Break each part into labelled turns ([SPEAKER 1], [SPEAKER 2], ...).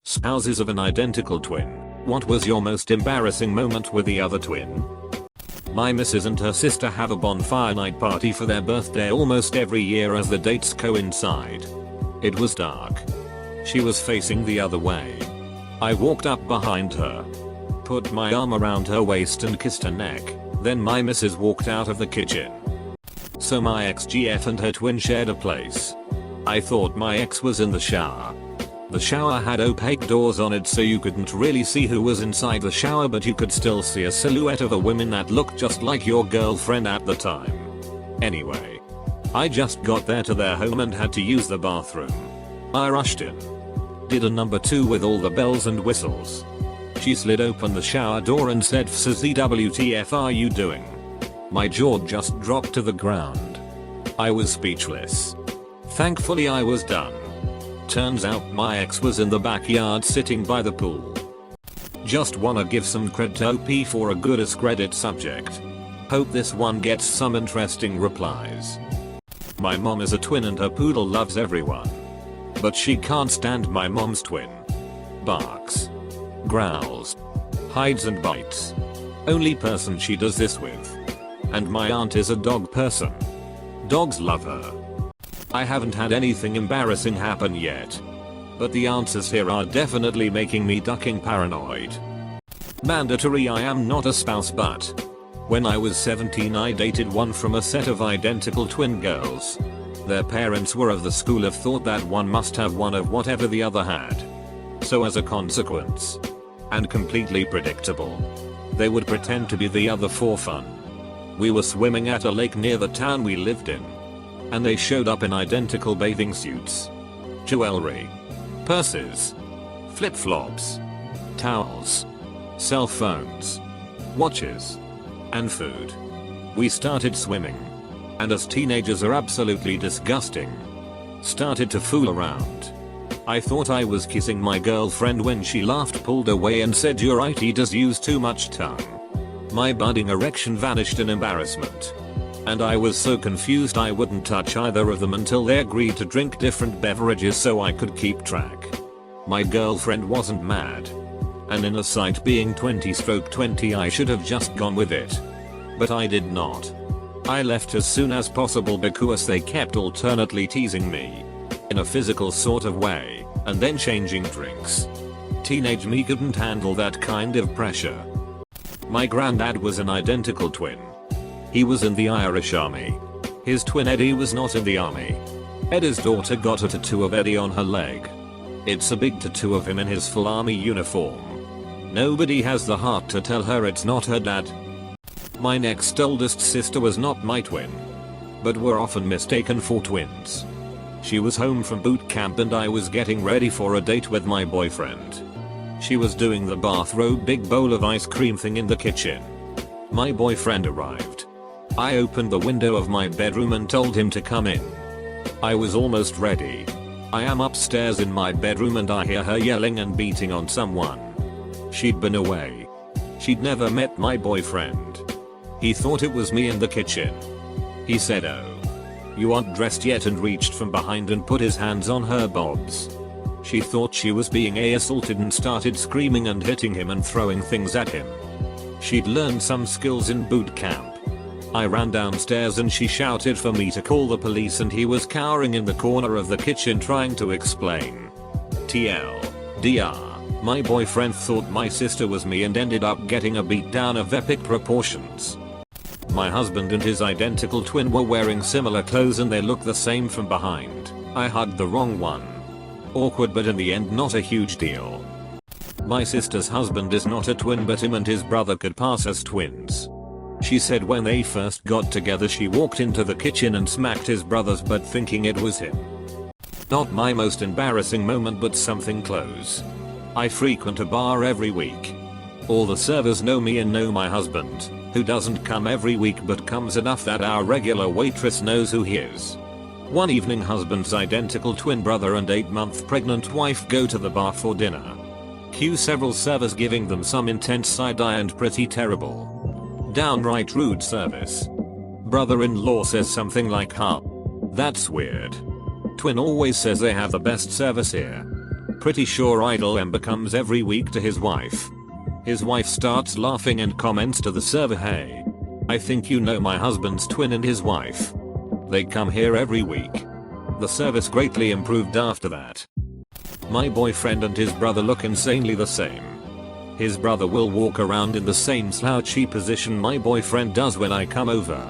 [SPEAKER 1] Spouses of an identical twin. What was your most embarrassing moment with the other twin? My missus and her sister have a bonfire night party for their birthday almost every year as the dates coincide. It was dark. She was facing the other way. I walked up behind her, put my arm around her waist and kissed her neck. Then my missus walked out of the kitchen. So my ex-GF and her twin shared a place. I thought my ex was in the shower. The shower had opaque doors on it so you couldn't really see who was inside the shower, but you could still see a silhouette of a woman that looked just like your girlfriend at the time. Anyway, I just got there to their home and had to use the bathroom. I rushed in. Did a number 2 with all the bells and whistles. She slid open the shower door and said, "WTF are you doing?" My jaw just dropped to the ground. I was speechless. Thankfully I was done. Turns out my ex was in the backyard sitting by the pool. Just wanna give some cred to OP for a good AskReddit subject. Hope this one gets some interesting replies. My mom is a twin and her poodle loves everyone. But she can't stand my mom's twin. Barks, growls, hides and bites. Only person she does this with. And my aunt is a dog person. Dogs love her. I haven't had anything embarrassing happen yet. But the answers here are definitely making me ducking paranoid. Mandatory. I am not a spouse, but when I was 17 I dated one from a set of identical twin girls. Their parents were of the school of thought that one must have one of whatever the other had. So as a consequence, and completely predictable, they would pretend to be the other for fun. We were swimming at a lake near the town we lived in, and they showed up in identical bathing suits, jewelry, purses, flip-flops, towels, cell phones, watches, and food. We started swimming, and as teenagers are absolutely disgusting, started to fool around. I thought I was kissing my girlfriend when she laughed, pulled away and said, "You're right, he does use too much tongue." My budding erection vanished in embarrassment. And I was so confused I wouldn't touch either of them until they agreed to drink different beverages so I could keep track. My girlfriend wasn't mad. And in a sight being 20/20 I should have just gone with it. But I did not. I left as soon as possible because they kept alternately teasing me, in a physical sort of way, and then changing drinks. Teenage me couldn't handle that kind of pressure. My granddad was an identical twin. He was in the Irish army. His twin Eddie was not in the army. Eddie's daughter got a tattoo of Eddie on her leg. It's a big tattoo of him in his full army uniform. Nobody has the heart to tell her it's not her dad. My next oldest sister was not my twin, but were often mistaken for twins. She was home from boot camp and I was getting ready for a date with my boyfriend. She was doing the bathrobe big bowl of ice cream thing in the kitchen. My boyfriend arrived. I opened the window of my bedroom and told him to come in. I was almost ready. I am upstairs in my bedroom and I hear her yelling and beating on someone. She'd been away. She'd never met my boyfriend. He thought it was me in the kitchen. He said, "Oh, you aren't dressed yet," and reached from behind and put his hands on her bobs. She thought she was being assaulted and started screaming and hitting him and throwing things at him. She'd learned some skills in boot camp. I ran downstairs and she shouted for me to call the police and he was cowering in the corner of the kitchen trying to explain. TLDR, my boyfriend thought my sister was me and ended up getting a beatdown of epic proportions. My husband and his identical twin were wearing similar clothes and they looked the same from behind. I hugged the wrong one. Awkward, but in the end not a huge deal. My sister's husband is not a twin, but him and his brother could pass as twins. She said when they first got together she walked into the kitchen and smacked his brother's butt thinking it was him. Not my most embarrassing moment, but something close. I frequent a bar every week. All the servers know me and know my husband, who doesn't come every week but comes enough that our regular waitress knows who he is. One evening husband's identical twin brother and 8-month pregnant wife go to the bar for dinner. Cue several servers giving them some intense side-eye and pretty terrible, downright rude service. Brother-in-law says something like, "Huh, that's weird. Twin always says they have the best service here." Pretty sure idle M becomes every week to his wife. His wife starts laughing and comments to the server, "Hey, I think you know my husband's twin and his wife. They come here every week." The service greatly improved after that. My boyfriend and his brother look insanely the same. His brother will walk around in the same slouchy position my boyfriend does when I come over.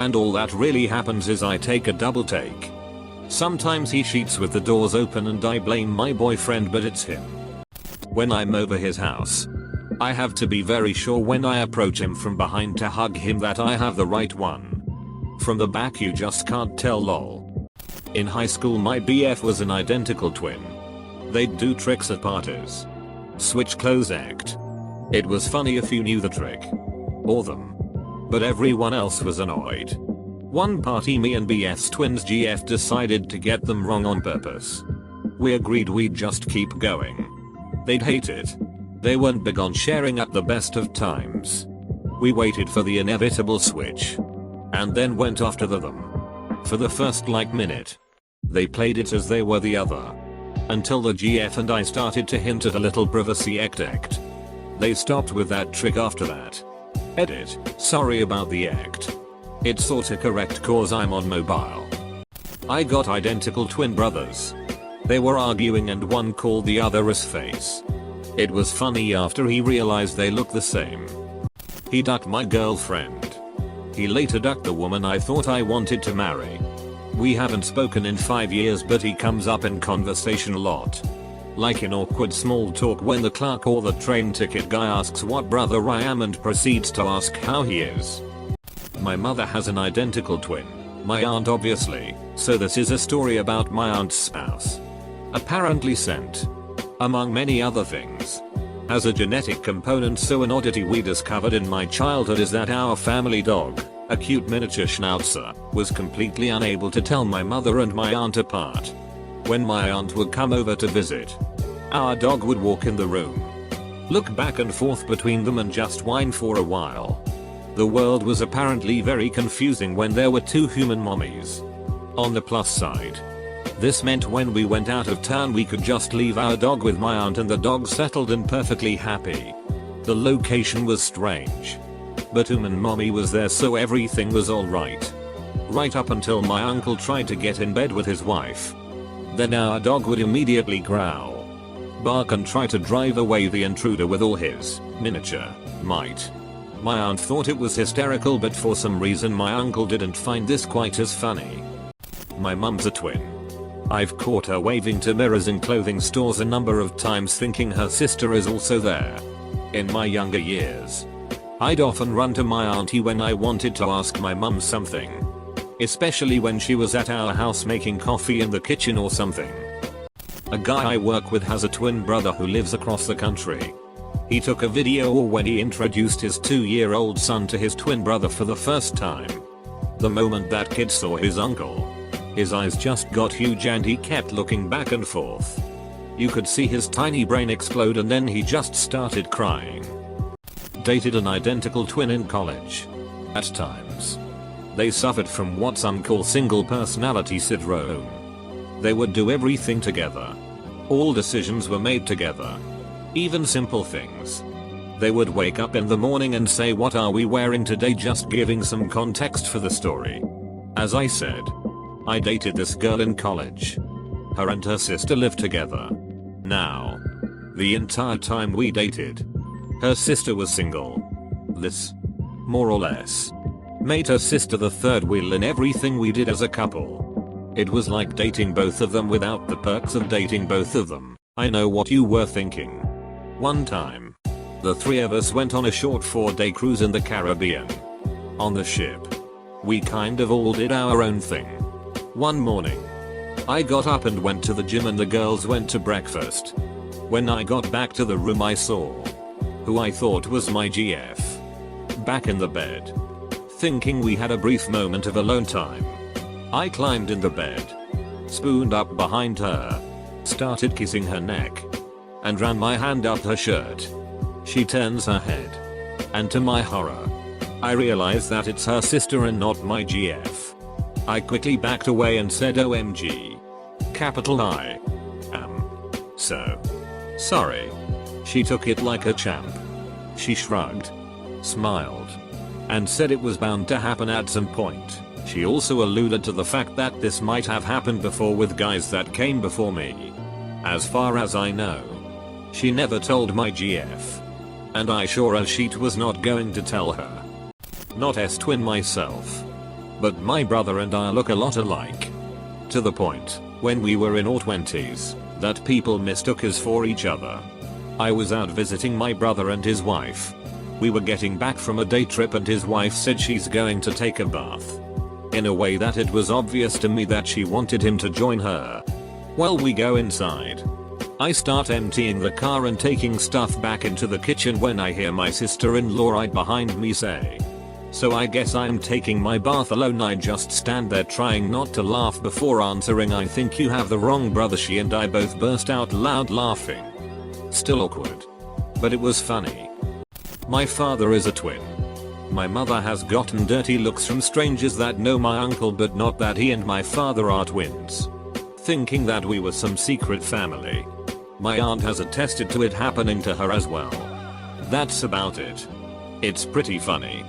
[SPEAKER 1] And all that really happens is I take a double take. Sometimes he cheats with the doors open and I blame my boyfriend, but it's him. When I'm over his house, I have to be very sure when I approach him from behind to hug him that I have the right one. From the back you just can't tell, lol. In high school my BF was an identical twin. They'd do tricks at parties. Switch clothes act. It was funny if you knew the trick. Or them. But everyone else was annoyed. One party me and BF's twins GF decided to get them wrong on purpose. We agreed we'd just keep going. They'd hate it. They weren't big on sharing at the best of times. We waited for the inevitable switch. And then went after them. For the first minute. They played it as they were the other. Until the GF and I started to hint at a little privacy act. They stopped with that trick after that. Edit, sorry about the act. It's sorta correct cause I'm on mobile. I got identical twin brothers. They were arguing and one called the other his face. It was funny after he realized they look the same. He ducked my girlfriend. He later ducked the woman I thought I wanted to marry. We haven't spoken in 5 years, but he comes up in conversation a lot. Like in awkward small talk when the clerk or the train ticket guy asks what brother I am and proceeds to ask how he is. My mother has an identical twin. My aunt obviously, so this is a story about my aunt's spouse. Apparently sent. Among many other things. Has a genetic component, so an oddity we discovered in my childhood is that our family dog, a cute miniature schnauzer, was completely unable to tell my mother and my aunt apart. When my aunt would come over to visit, our dog would walk in the room, look back and forth between them and just whine for a while. The world was apparently very confusing when there were two human mommies. On the plus side, this meant when we went out of town we could just leave our dog with my aunt and the dog settled and perfectly happy. The location was strange. But human mommy was there, so everything was alright. Right up until my uncle tried to get in bed with his wife. Then our dog would immediately growl, bark and try to drive away the intruder with all his miniature might. My aunt thought it was hysterical, but for some reason my uncle didn't find this quite as funny. My mum's a twin. I've caught her waving to mirrors in clothing stores a number of times thinking her sister is also there. In my younger years, I'd often run to my auntie when I wanted to ask my mum something. Especially when she was at our house making coffee in the kitchen or something. A guy I work with has a twin brother who lives across the country. He took a video when he introduced his 2-year-old son to his twin brother for the first time. The moment that kid saw his uncle, his eyes just got huge and he kept looking back and forth. You could see his tiny brain explode and then he just started crying. Dated an identical twin in college. At times, they suffered from what some call single personality syndrome. They would do everything together. All decisions were made together. Even simple things. They would wake up in the morning and say, "What are we wearing today?" just giving some context for the story. As I said, I dated this girl in college. Her and her sister lived together. Now, the entire time we dated, her sister was single. This, more or less, made her sister the third wheel in everything we did as a couple. It was like dating both of them without the perks of dating both of them. I know what you were thinking. One time, the three of us went on a short 4-day cruise in the Caribbean. On the ship, we kind of all did our own thing. One morning, I got up and went to the gym and the girls went to breakfast. When I got back to the room I saw who I thought was my GF back in the bed. Thinking we had a brief moment of alone time, I climbed in the bed, spooned up behind her, started kissing her neck, and ran my hand up her shirt. She turns her head, and to my horror, I realize that it's her sister and not my GF. I quickly backed away and said, "OMG. Capital I am So sorry. She took it like a champ. She shrugged, smiled, and said it was bound to happen at some point. She also alluded to the fact that this might have happened before with guys that came before me. As far as I know, she never told my GF. And I sure as shit was not going to tell her. Not S-twin myself, but my brother and I look a lot alike. To the point, when we were in our 20s, that people mistook us for each other. I was out visiting my brother and his wife. We were getting back from a day trip and his wife said she's going to take a bath. In a way that it was obvious to me that she wanted him to join her. Well, we go inside. I start emptying the car and taking stuff back into the kitchen when I hear my sister-in-law right behind me say, "So I guess I'm taking my bath alone." I just stand there trying not to laugh before answering, "I think you have the wrong brother." She and I both burst out loud laughing. Still awkward, but it was funny. My father is a twin. My mother has gotten dirty looks from strangers that know my uncle but not that he and my father are twins, thinking that we were some secret family. My aunt has attested to it happening to her as well. That's about it. It's pretty funny.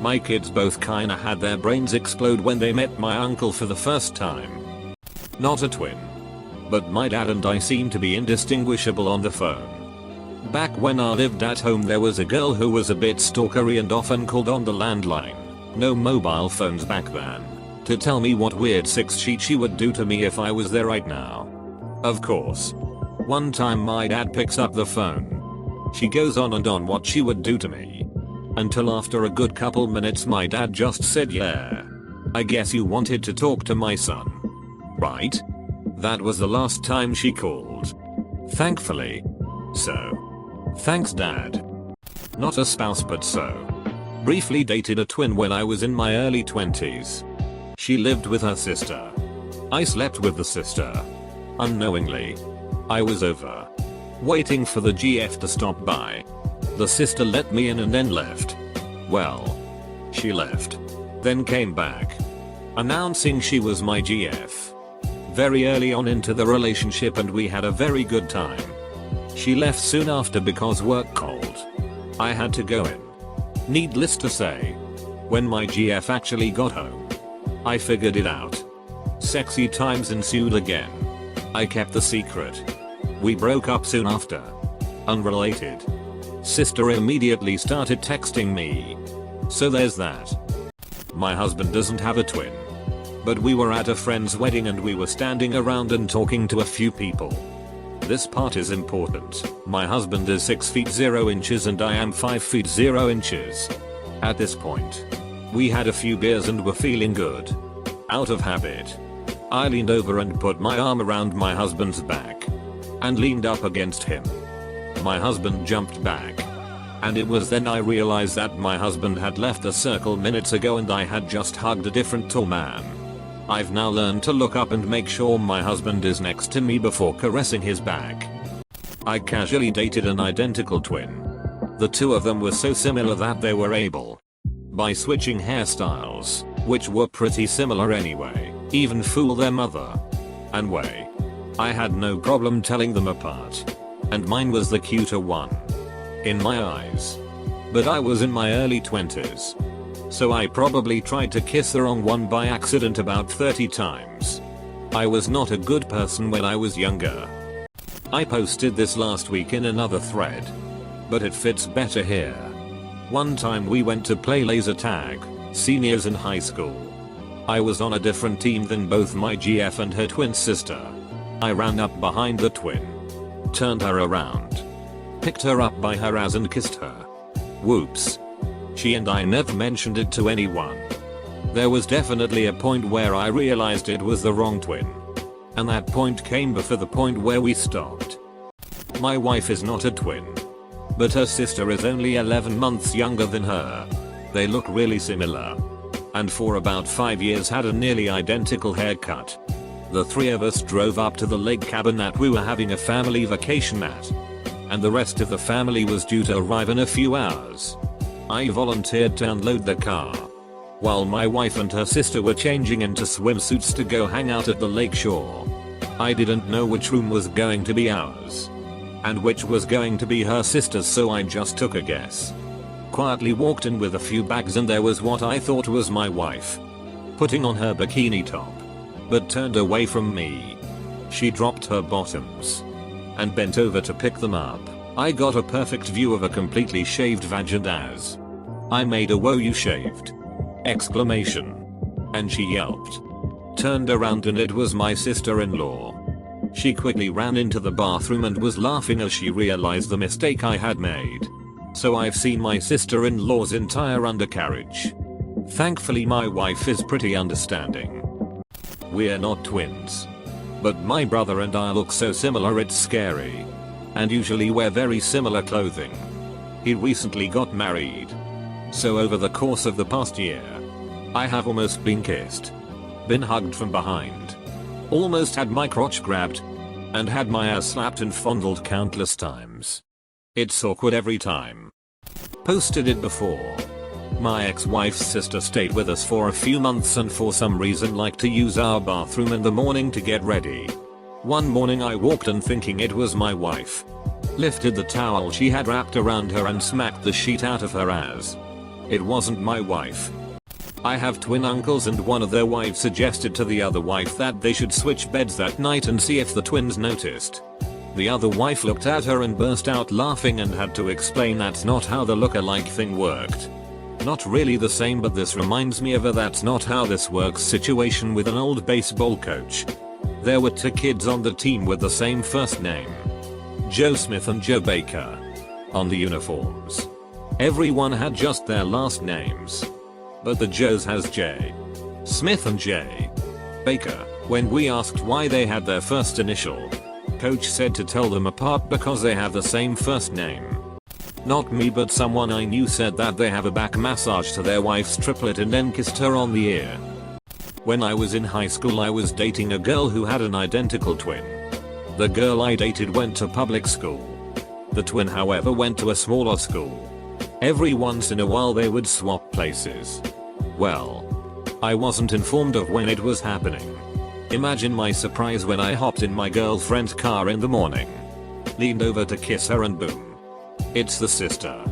[SPEAKER 1] My kids both kinda had their brains explode when they met my uncle for the first time. Not a twin, but my dad and I seem to be indistinguishable on the phone. Back when I lived at home there was a girl who was a bit stalkery and often called on the landline, no mobile phones back then, to tell me what weird sex shit she would do to me if I was there right now. Of course. One time my dad picks up the phone. She goes on and on what she would do to me. Until after a good couple minutes my dad just said, "Yeah, I guess you wanted to talk to my son, right?" That was the last time she called. Thankfully. So. Thanks dad. Not a spouse but so. Briefly dated a twin when I was in my early 20s. She lived with her sister. I slept with the sister. Unknowingly. I was over, waiting for the GF to stop by. The sister let me in and then left. Well, she left, then came back, announcing she was my GF. Very early on into the relationship and we had a very good time. She left soon after because work called. I had to go in. Needless to say, when my GF actually got home, I figured it out. Sexy times ensued again. I kept the secret. We broke up soon after. Unrelated. Sister immediately started texting me. So there's that. My husband doesn't have a twin. But we were at a friend's wedding and we were standing around and talking to a few people. This part is important. My husband is 6 feet 0 inches and I am 5 feet 0 inches. At this point, we had a few beers and were feeling good. Out of habit, I leaned over and put my arm around my husband's back and leaned up against him. My husband jumped back. And it was then I realized that my husband had left the circle minutes ago and I had just hugged a different tall man. I've now learned to look up and make sure my husband is next to me before caressing his back. I casually dated an identical twin. The two of them were so similar that they were able, by switching hairstyles, which were pretty similar anyway, even fool their mother. And way, I had no problem telling them apart. And mine was the cuter one, in my eyes. But I was in my early 20s. So I probably tried to kiss the wrong one by accident about 30 times. I was not a good person when I was younger. I posted this last week in another thread, but it fits better here. One time we went to play laser tag, seniors in high school. I was on a different team than both my GF and her twin sister. I ran up behind the twin, turned her around, picked her up by her ass and kissed her. Whoops. She and I never mentioned it to anyone. There was definitely a point where I realized it was the wrong twin. And that point came before the point where we stopped. My wife is not a twin, but her sister is only 11 months younger than her. They look really similar. And for about 5 years had a nearly identical haircut. The three of us drove up to the lake cabin that we were having a family vacation at. And the rest of the family was due to arrive in a few hours. I volunteered to unload the car, while my wife and her sister were changing into swimsuits to go hang out at the lake shore. I didn't know which room was going to be ours and which was going to be her sister's, so I just took a guess. Quietly walked in with a few bags, and there was what I thought was my wife putting on her bikini top, but turned away from me. She dropped her bottoms and bent over to pick them up. I got a perfect view of a completely shaved vag, and as I made a "whoa, you shaved!" exclamation, and she yelped. Turned around and it was my sister-in-law. She quickly ran into the bathroom and was laughing as she realized the mistake I had made. So I've seen my sister-in-law's entire undercarriage. Thankfully my wife is pretty understanding. We're not twins, but my brother and I look so similar it's scary, and usually wear very similar clothing. He recently got married, so over the course of the past year, I have almost been kissed, been hugged from behind, almost had my crotch grabbed, and had my ass slapped and fondled countless times. It's awkward every time. Posted it before. My ex-wife's sister stayed with us for a few months and for some reason liked to use our bathroom in the morning to get ready. One morning I walked in thinking it was my wife, lifted the towel she had wrapped around her and smacked the sheet out of her ass. It wasn't my wife. I have twin uncles, and one of their wives suggested to the other wife that they should switch beds that night and see if the twins noticed. The other wife looked at her and burst out laughing and had to explain that's not how the look-alike thing worked. Not really the same, but this reminds me of a "that's not how this works" situation with an old baseball coach. There were 2 kids on the team with the same first name, Joe Smith and Joe Baker, on the uniforms. Everyone had just their last names, but the Joes has J. Smith and J. Baker. When we asked why they had their first initial, coach said to tell them apart because they have the same first name. Not me, but someone I knew said that they have a back massage to their wife's triplet and then kissed her on the ear. When I was in high school I was dating a girl who had an identical twin. The girl I dated went to public school. The twin, however, went to a smaller school. Every once in a while they would swap places. Well, I wasn't informed of when it was happening. Imagine my surprise when I hopped in my girlfriend's car in the morning, leaned over to kiss her, and boom, it's the sister.